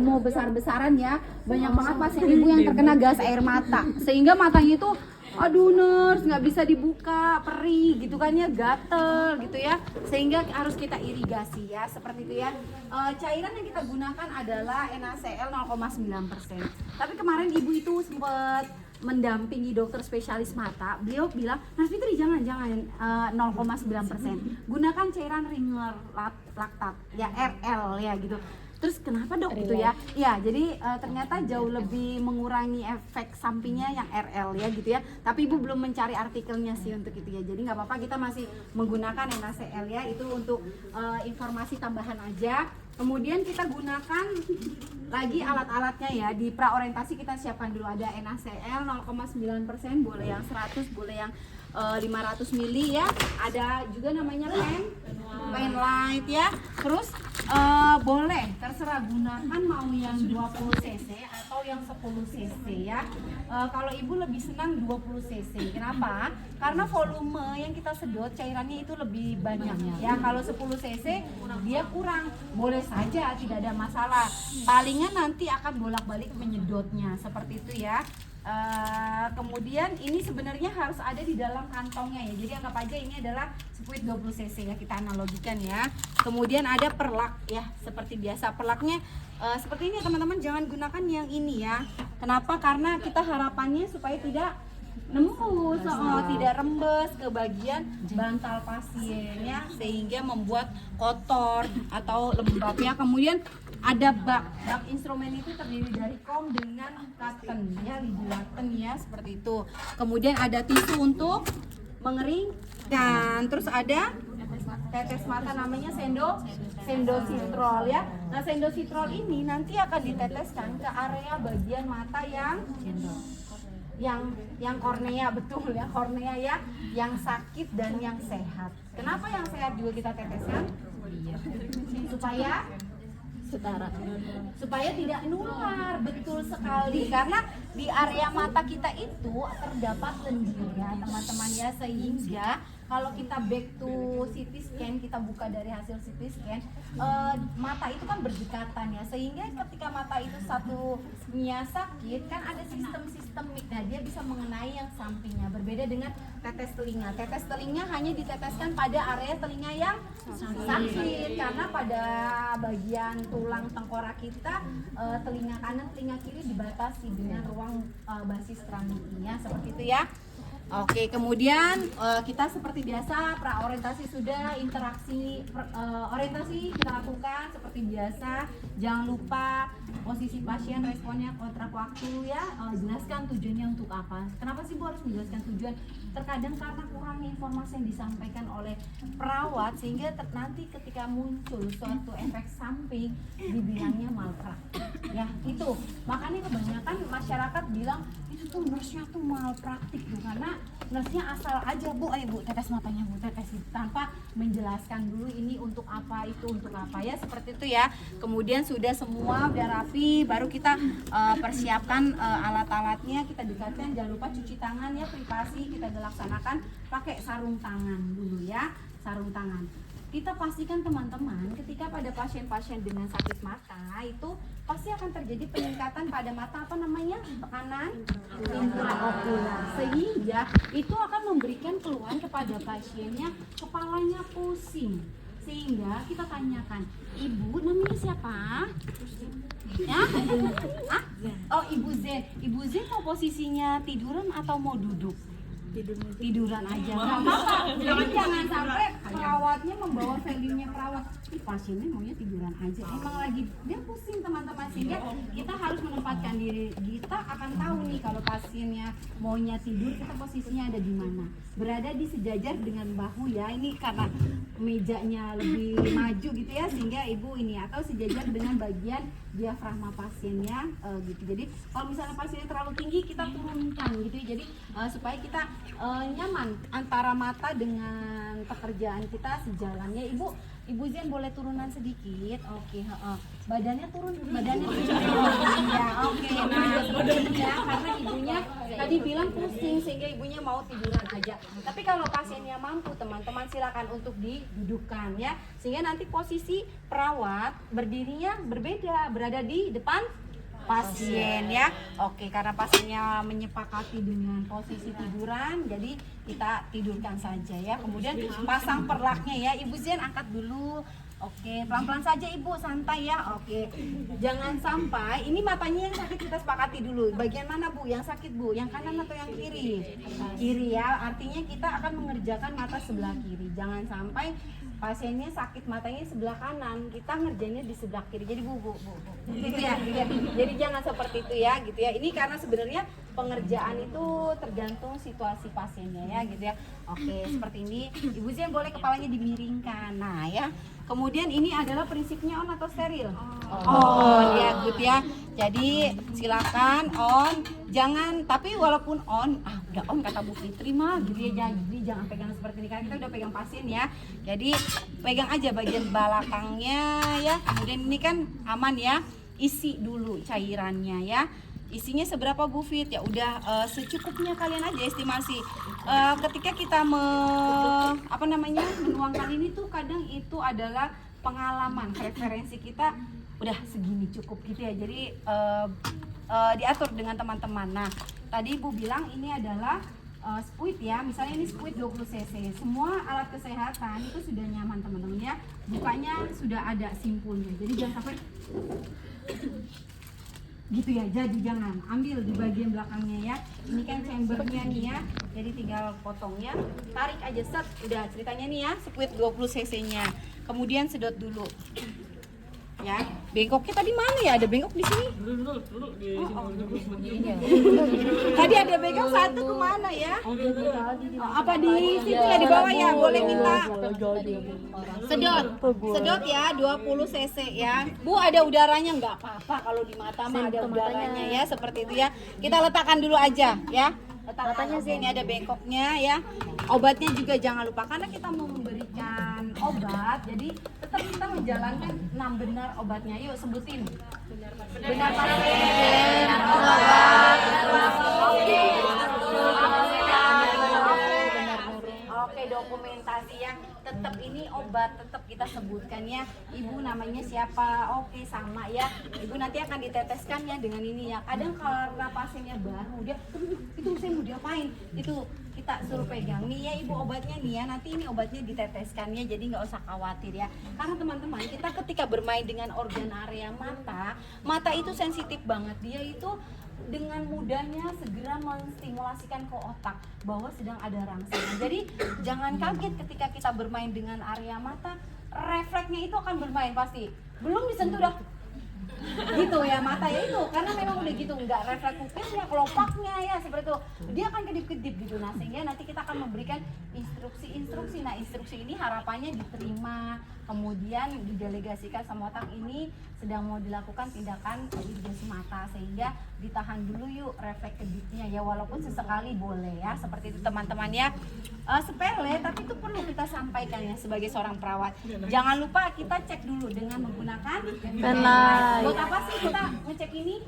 mau besar-besaran ya, banyak banget pasien ibu yang terkena gas air mata sehingga matanya itu aduh nurse nggak bisa dibuka, perih gitu kan ya, gatel gitu ya, sehingga harus kita irigasi ya, seperti itu ya. Cairan yang kita gunakan adalah NaCl 0,9%. Tapi kemarin ibu itu sempat mendampingi dokter spesialis mata, beliau bilang, Nah Fitri jangan 0,9%, gunakan cairan Ringer laktat ya, RL ya gitu. Terus kenapa dok itu ya? Ya jadi ternyata jauh lebih mengurangi efek sampingnya yang RL ya gitu ya. Tapi ibu belum mencari artikelnya sih untuk itu ya. Jadi nggak apa-apa, kita masih menggunakan NaCl ya, itu untuk informasi tambahan aja. Kemudian kita gunakan lagi alat-alatnya ya. Di praorientasi kita siapkan dulu, ada NaCl 0,9%, boleh yang 100, boleh yang 500 mili ya. Ada juga namanya pen light ya. Terus boleh terserah gunakan mau yang 20 cc atau yang 10 cc ya. Kalau ibu lebih senang 20 cc. Kenapa? Karena volume yang kita sedot cairannya itu lebih banyak ya. Kalau 10 cc dia kurang. Boleh saja, tidak ada masalah. Palingan nanti akan bolak-balik menyedotnya seperti itu ya. Kemudian ini sebenarnya harus ada di dalam kantongnya ya. Jadi anggap aja ini adalah spuit 20 cc ya, kita analogikan ya. Kemudian ada perlak ya, seperti biasa. Perlaknya seperti ini teman-teman, jangan gunakan yang ini ya. Kenapa? Karena kita harapannya supaya tidak nembus, tidak rembes ke bagian bantal pasien ya, sehingga membuat kotor atau lembab ya. Kemudian ada bak instrumen itu terdiri dari kom dengan cotton ya, ligulaten ya, seperti itu. Kemudian ada tisu untuk mengeringkan, terus ada tetes mata namanya sendositrol ya. Nah sendositrol ini nanti akan diteteskan ke area bagian mata yang kornea, betul ya, kornea ya, yang sakit dan yang sehat. Kenapa yang sehat juga kita teteskan? Supaya tidak nular, betul sekali, karena di area mata kita itu terdapat lendir ya teman-teman ya, sehingga kalau kita back to CT scan, kita buka dari hasil CT scan, mata itu kan berdekatan ya, sehingga ketika mata itu satunya sakit kan ada sistem sistemik, nah dia bisa mengenai yang sampingnya. Berbeda dengan tetes telinga. Tetes telinga hanya diteteskan pada area telinga yang sakit, karena pada bagian tulang tengkorak kita, telinga kanan, telinga kiri dibatasi dengan ruang basis kraniumnya, seperti itu ya. Oke, kemudian kita seperti biasa praorientasi sudah, interaksi orientasi kita lakukan seperti biasa. Jangan lupa posisi pasien, responnya, kontrak waktu ya. Jelaskan tujuannya untuk apa. Kenapa sih Bu harus menjelaskan tujuan? Terkadang karena kurangnya informasi yang disampaikan oleh perawat, sehingga nanti ketika muncul suatu efek samping dibilangnya malpraktik ya. Itu makanya kebanyakan masyarakat bilang itu tuh nurse-nya tuh malpraktik tuh, karena nurse-nya asal aja, Bu, ayo Bu tetes matanya, Bu tetes, tanpa menjelaskan dulu ini untuk apa, itu untuk apa ya, seperti itu ya. Kemudian sudah semua udah rapi, baru kita persiapkan alat-alatnya, kita dekatkan. Jangan lupa cuci tangan ya, privasi kita laksanakan pakai sarung tangan dulu ya, sarung tangan. Kita pastikan teman-teman, ketika pada pasien-pasien dengan sakit mata itu pasti akan terjadi peningkatan pada mata, apa namanya, tekanan intraokular, sehingga itu akan memberikan keluhan kepada pasiennya, kepalanya pusing. Sehingga kita tanyakan, Ibu namanya siapa? Ya? Oh Ibu Z. Ibu Z mau posisinya tiduran atau mau duduk? Tiduran aja, nggak apa-apa. Jadi jangan sampai perawatnya membawa value-nya perawat, pasiennya maunya tiduran aja, emang lagi dia pusing teman-teman, sehingga kita harus menempatkan diri. Kita akan tahu nih kalau pasiennya maunya tidur, kita posisinya ada di mana, berada di sejajar dengan bahu ya, ini karena mejanya lebih maju gitu ya, sehingga ibu ini, atau sejajar dengan bagian diafragma pasiennya gitu. Jadi kalau misalnya pasiennya terlalu tinggi, kita turunkan gitu ya, jadi supaya kita nyaman antara mata dengan pekerjaan kita sejalannya. Ibu Zen boleh turunan sedikit, oke. Badannya turun, badannya turun ya, oke. Nah seperti itu ya, karena ibunya tadi dibilang pusing sehingga ibunya mau tiduran aja. Tapi kalau pasiennya mampu, teman-teman silakan untuk didudukkan ya, sehingga nanti posisi perawat berdirinya berbeda, berada di depan pasien ya. Oke, karena pasiennya menyepakati dengan posisi tiduran, jadi kita tidurkan saja ya. Kemudian pasang perlaknya ya. Ibu Zen angkat dulu. Oke, pelan-pelan saja Ibu, santai ya. Oke, jangan sampai ini matanya yang sakit kita sepakati dulu. Bagian mana Bu yang sakit Bu? Yang kanan atau yang kiri? Kiri ya. Artinya kita akan mengerjakan mata sebelah kiri. Jangan sampai pasiennya sakit matanya sebelah kanan, kita ngerjainnya di sebelah kiri. Jadi bu. Gitu ya. Jadi jangan seperti itu ya, gitu ya. Ini karena sebenarnya pengerjaan itu tergantung situasi pasiennya ya, gitu ya. Oke, seperti ini. Ibu Zen boleh kepalanya dimiringkan. Nah ya. Kemudian ini adalah prinsipnya on atau steril? On ya, gitu ya. Jadi silakan on, jangan, tapi walaupun on, udah on kata Bu Fitri mah, gitu ya. Jadi jangan pegang seperti ini, karena kita udah pegang pasien ya. Jadi pegang aja bagian belakangnya ya. Kemudian ini kan aman ya. Isi dulu cairannya ya. Isinya seberapa Bu Fit? Ya udah secukupnya kalian aja estimasi. Ketika kita menuangkan ini tuh kadang itu adalah pengalaman, referensi kita udah segini cukup gitu ya. Jadi diatur dengan teman-teman. Nah, tadi Ibu bilang ini adalah spuit ya, misalnya ini spuit 20 cc. Semua alat kesehatan itu sudah nyaman teman-teman ya. Bukanya sudah ada simpulnya. Jadi jangan sampai gitu ya, jadi jangan ambil di bagian belakangnya ya. Ini kan chambernya nih ya, jadi tinggal potongnya, tarik aja set, udah ceritanya nih ya, spuit 20 cc nya. Kemudian sedot dulu ya. Bengkoknya tadi mana ya? Ada bengkok di sini. Tadi ada bengkok satu, kemana ya? Apa di situ ya, di bawah ya? Boleh minta sedot ya, 20 cc ya. Bu, ada udaranya nggak apa-apa kalau di mata mah ada udaranya ya, seperti itu ya. Kita letakkan dulu aja ya. Letakkannya sih ini ada bengkoknya ya. Obatnya juga jangan lupa, karena kita mau memberikan obat, jadi tetap kita menjalankan 6 benar obatnya. Yuk sebutin. Benar pasien, benar obat, benar waktu. Oke, dokumentasi yang tetap ini obat tetap kita sebutkan ya. Ibu namanya siapa? Oke, sama ya. Ibu nanti akan diteteskan ya dengan ini ya. Kadang karena pasiennya baru, dia itu saya mau diapain? Itu kita suruh pegang nih ya Ibu obatnya nih ya. Nanti ini obatnya diteteskan ya. Jadi nggak usah khawatir ya. Karena teman-teman, kita ketika bermain dengan organ area mata, mata itu sensitif banget. Dia itu dengan mudahnya segera menstimulasikan ke otak bahwa sedang ada rangsangan. Jadi jangan kaget ketika kita bermain dengan area mata, refleksnya itu akan bermain pasti. Belum disentuh dah gitu ya mata ya itu, karena memang udah gitu, nggak refleks pupilnya, kelopaknya ya seperti itu, dia akan kedip-kedip gitu. Nah sehingga nanti kita akan memberikan instruksi. Nah instruksi ini harapannya diterima, kemudian didelegasikan sama otak ini sedang mau dilakukan tindakan irigasi mata, sehingga ditahan dulu yuk refleks kedipnya ya, walaupun sesekali boleh ya, seperti itu teman-teman ya. Sepele tapi itu perlu kita sampaikan ya sebagai seorang perawat. Jangan lupa kita cek dulu dengan menggunakan penlight. Buat apa sih kita ngecek ini?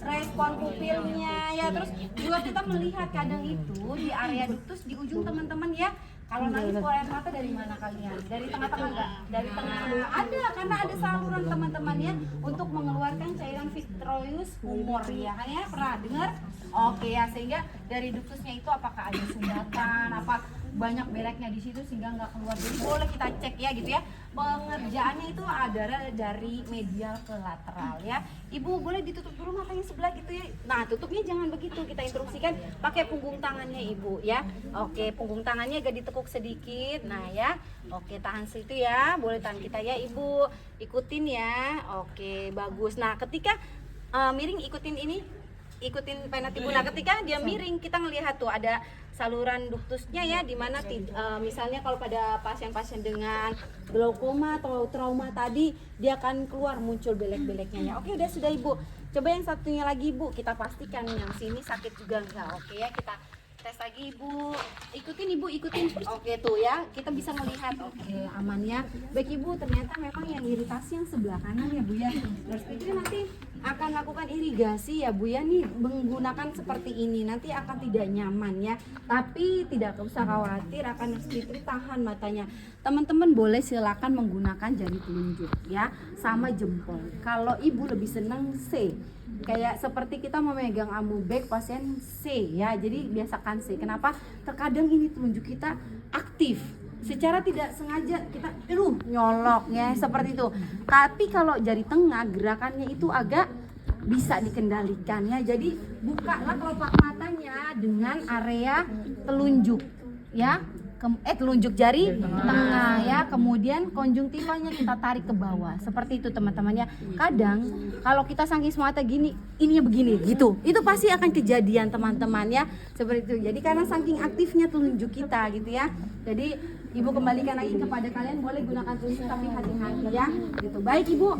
Respon pupilnya ya. Terus juga kita melihat kadang itu di area ductus di ujung teman-teman ya. Kalau nangis keluar air mata dari mana kalian? Dari tengah-tengah enggak? Dari tengah ada, karena ada saluran teman-teman ya untuk mengeluarkan cairan vitreous humor ya kan ya, pernah dengar? Oke ya, sehingga dari ductusnya itu apakah ada sumbatan, apa banyak bereknya di situ sehingga nggak keluar. Jadi boleh kita cek ya gitu ya. Pengerjaannya itu adalah dari medial ke lateral ya. Ibu boleh ditutup dulu matanya sebelah gitu ya. Nah tutupnya jangan begitu, kita instruksikan pakai punggung tangannya Ibu ya. Oke, punggung tangannya agak ditekuk sedikit. Nah ya, oke tahan situ ya, boleh tahan kita ya Ibu. Ikutin ya. Oke bagus. Nah ketika miring ikutin ini, ikutin penat Ibu. Nah ketika dia miring kita ngelihat tuh ada saluran ductusnya ya, dimana misalnya kalau pada pasien-pasien dengan glaukoma atau trauma tadi dia akan keluar muncul belek-beleknya ya. Oke udah sudah Ibu, coba yang satunya lagi Ibu, kita pastikan yang sini sakit juga enggak. Oke ya, kita tes lagi Ibu, ikutin Ibu, ikutin. Oke tuh ya, kita bisa melihat. Oke aman ya. Baik Ibu, ternyata memang yang iritasi yang sebelah kanan ya Bu ya. Terus itu nanti akan lakukan irigasi ya Bu ya, nih menggunakan seperti ini nanti akan tidak nyaman ya, tapi tidak usah khawatir, akan Nurse Fitri tahan matanya. Teman-teman boleh silakan menggunakan jari telunjuk ya sama jempol. Kalau ibu lebih senang C, kayak seperti kita memegang amubek pasien C ya, jadi biasakan C. Kenapa? Terkadang ini telunjuk kita aktif, secara tidak sengaja kita nyolok ya seperti itu. Tapi kalau jari tengah gerakannya itu agak bisa dikendalikan ya. Jadi bukalah kelopak matanya dengan area telunjuk ya. Telunjuk jari tengah ya, kemudian konjungtivanya kita tarik ke bawah seperti itu teman-teman ya. Kadang kalau kita saking semata gini, ininya begini gitu, itu pasti akan kejadian teman-teman ya, seperti itu. Jadi karena saking aktifnya telunjuk kita gitu ya, jadi ibu kembalikan lagi kepada kalian, boleh gunakan telunjuk tapi hati-hati ya gitu. Baik ibu,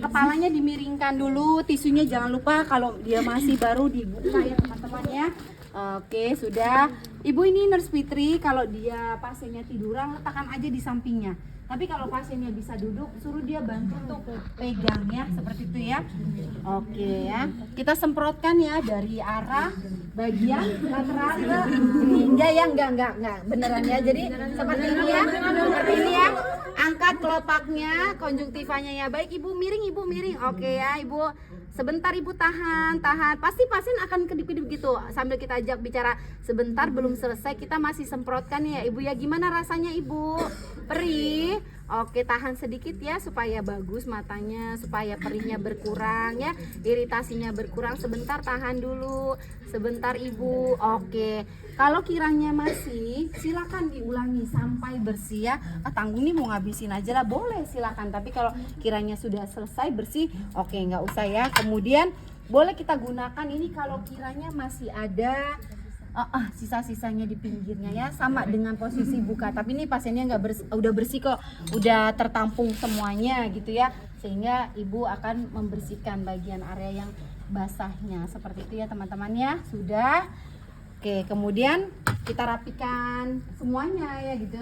kepalanya dimiringkan dulu, tisunya jangan lupa kalau dia masih baru dibuka ya teman-teman ya. Oke, sudah. Ibu ini Nurse Fitri, kalau dia pasiennya tiduran, letakkan aja di sampingnya. Tapi kalau pasiennya bisa duduk, suruh dia bantu untuk pegang ya, seperti itu ya. Oke ya. Kita semprotkan ya dari arah bagian lateral ke hingga ya, enggak beneran ya. Jadi seperti ini ya. Seperti ini ya. Angkat kelopaknya, konjungtivanya ya. Baik ibu miring, Oke ya ibu. Sebentar ibu tahan. Pasti pasien akan kedip-kedip gitu. Sambil kita ajak bicara, sebentar belum selesai, kita masih semprotkan ya ibu ya. Gimana rasanya ibu? Perih? Oke, tahan sedikit ya supaya bagus matanya, supaya perihnya berkurang ya, iritasinya berkurang. Sebentar, tahan dulu. Sebentar ibu. Oke. Kalau kiranya masih, silakan diulangi sampai bersih ya. Tanggung nih mau ngabisin aja lah, boleh silakan. Tapi kalau kiranya sudah selesai bersih, oke nggak usah ya. Kemudian boleh kita gunakan ini kalau kiranya masih ada sisa-sisanya di pinggirnya ya, sama dengan posisi buka. Tapi ini pasiennya udah bersih kok, udah tertampung semuanya gitu ya, sehingga ibu akan membersihkan bagian area yang basahnya seperti itu ya teman-teman ya. Sudah. Oke, kemudian kita rapikan semuanya ya gitu.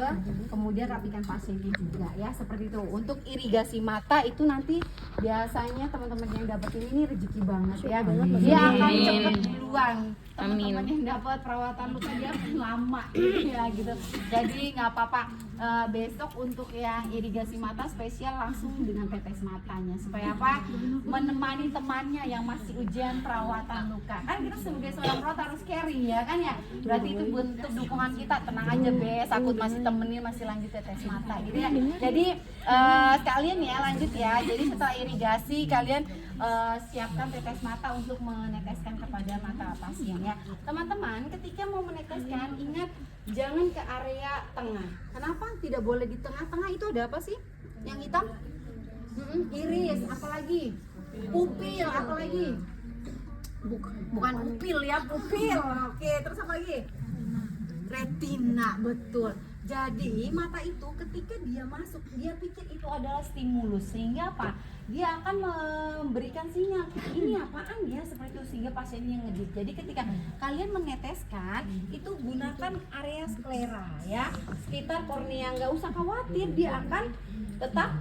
Kemudian rapikan pasiennya juga ya, seperti itu. Untuk irigasi mata itu nanti biasanya teman-teman yang dapetin ini rezeki banget ya. Dia akan cepet duluan. Teman-teman yang dapat perawatan luka dia akan lama ya gitu. Jadi nggak apa-apa. Besok untuk yang irigasi mata spesial langsung dengan tetes matanya, supaya apa? Menemani temannya yang masih ujian perawatan luka. Kan kita sebagai seorang perawat harus caring ya kan ya. Berarti itu bentuk dukungan kita. Tenang aja Bes, aku masih temenin, masih lanjut tetes mata gitu ya. Jadi sekalian ya lanjut ya. Jadi setelah irigasi kalian siapkan tetes mata untuk meneteskan kepada mata pasien ya. Teman-teman, ketika mau meneteskan ingat jangan ke area tengah. Kenapa tidak boleh di tengah-tengah? Itu ada apa sih yang hitam? Iris, apalagi pupil, apalagi bukan pupil ya, pupil. Oke, terus apa lagi? Retina, betul. Jadi mata itu ketika dia masuk, dia pikir itu adalah stimulus, sehingga apa? Dia akan memberikan sinyal, ini apaan ya, seperti itu, sehingga pasiennya ngedip. Jadi ketika kalian meneteskan, itu gunakan area sklera ya, sekitar kornea, nggak usah khawatir, dia akan tetap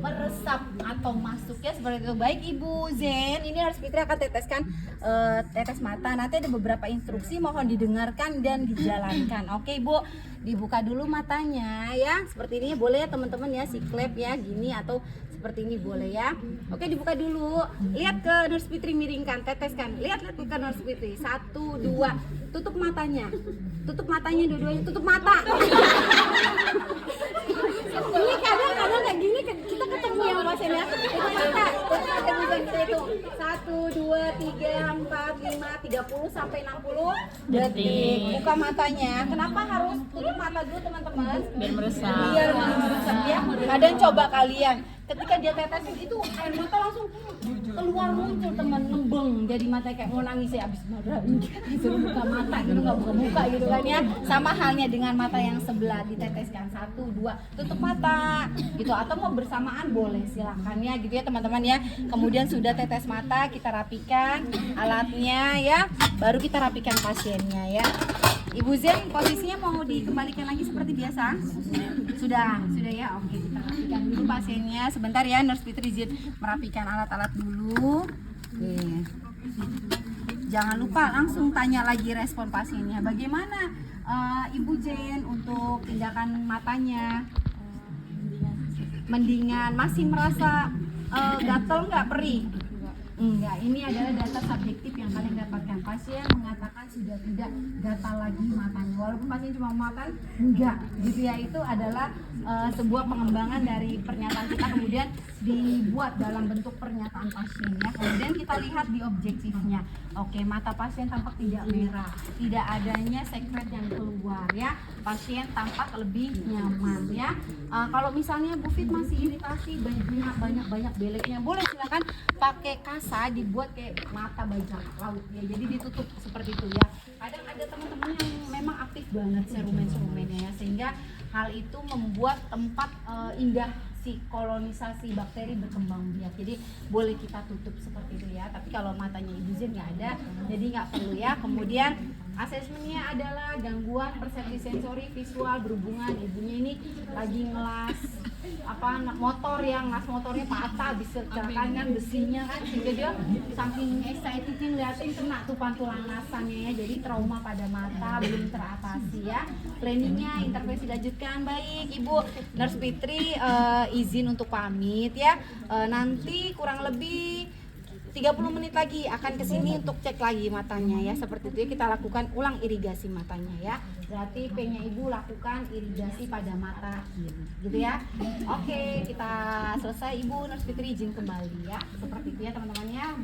meresap atau masuk ya, seperti itu. Baik Ibu Zen, ini Nurse Fitri akan teteskan tetes mata. Nanti ada beberapa instruksi, mohon didengarkan dan dijalankan. Oke Ibu, dibuka dulu matanya ya, seperti ini boleh ya teman-teman ya, si klep ya gini atau seperti ini boleh ya. Oke, dibuka dulu, lihat ke Nurse Fitri, miringkan, teteskan, lihat ke Nurse Fitri. 1, 2, tutup matanya dua-duanya, tutup mata. Ini kadang kayak gini kita ketemu yang pasien ya, tutup mata, kita itu 1, 2, 3, 4, 5, 30 sampai 60 detik. Buka matanya. Kenapa harus tutup mata dulu teman-teman? Biar meresap. Biar meresap ya. Kadang coba kalian ketika dia tetesin itu air mata langsung keluar muncul teman, nembeng, jadi mata kayak mau nangis ya, abis marah disuruh buka mata gitu, nggak buka gitu kan ya. Sama halnya dengan mata yang sebelah, diteteskan 1, 2, tutup mata gitu, atau mau bersamaan boleh, silahkan ya gitu ya teman-teman ya. Kemudian sudah tetes mata, kita rapikan alatnya ya, baru kita rapikan pasiennya ya. Ibu Zen, posisinya mau dikembalikan lagi seperti biasa? Sudah ya, oke, kita rapikan rapikan dulu pasiennya. Sebentar ya, Nurse Fitri izin merapikan alat-alat dulu. Oke. Jangan lupa langsung tanya lagi respon pasiennya. Bagaimana Ibu Jen untuk tindakan matanya? Mendingan, masih merasa gatel nggak, perih? Enggak, ini adalah data subjektif yang kalian dapatkan. Pasien mengatakan sudah tidak gatal lagi matanya, walaupun pasien cuma makan enggak gitu ya. Itu adalah sebuah pengembangan dari pernyataan kita, kemudian dibuat dalam bentuk pernyataan pasien ya. Kemudian kita lihat di objektifnya. Oke, mata pasien tampak tidak merah, tidak adanya sekret yang keluar ya. Pasien tampak lebih nyaman ya. Kalau misalnya Bu Fit masih iritasi, banyak beleknya, boleh silakan pakai kasa dibuat kayak mata bajak laut ya. Jadi ditutup seperti itu ya. Kadang ada teman-teman yang memang aktif banget serumen-serumennya ya, sehingga hal itu membuat tempat indah si kolonisasi bakteri berkembang biak. Jadi boleh kita tutup seperti itu ya. Tapi kalau matanya Ibu Jen nggak ada, jadi nggak perlu ya. Kemudian asesmennya adalah gangguan persepsi sensori visual berhubungan ibunya ini lagi ngelas motor, yang ngelas motornya patah, bisa kecelakaan kan besinya kan, sehingga dia saking excitednya ngeliatin kena tuh pantulan nasannya ya. Jadi trauma pada mata belum teratasi ya. Planningnya intervensi dilanjutkan. Baik Ibu Nurse Fitri izin untuk pamit ya. Nanti kurang lebih 30 menit lagi akan kesini untuk cek lagi matanya ya. Seperti itu ya, kita lakukan ulang irigasi matanya ya. Berarti P-nya Ibu lakukan irigasi pada mata kiri gitu ya. Oke, kita selesai. Ibu Nurse Fitri izin kembali ya. Seperti itu ya teman-temannya.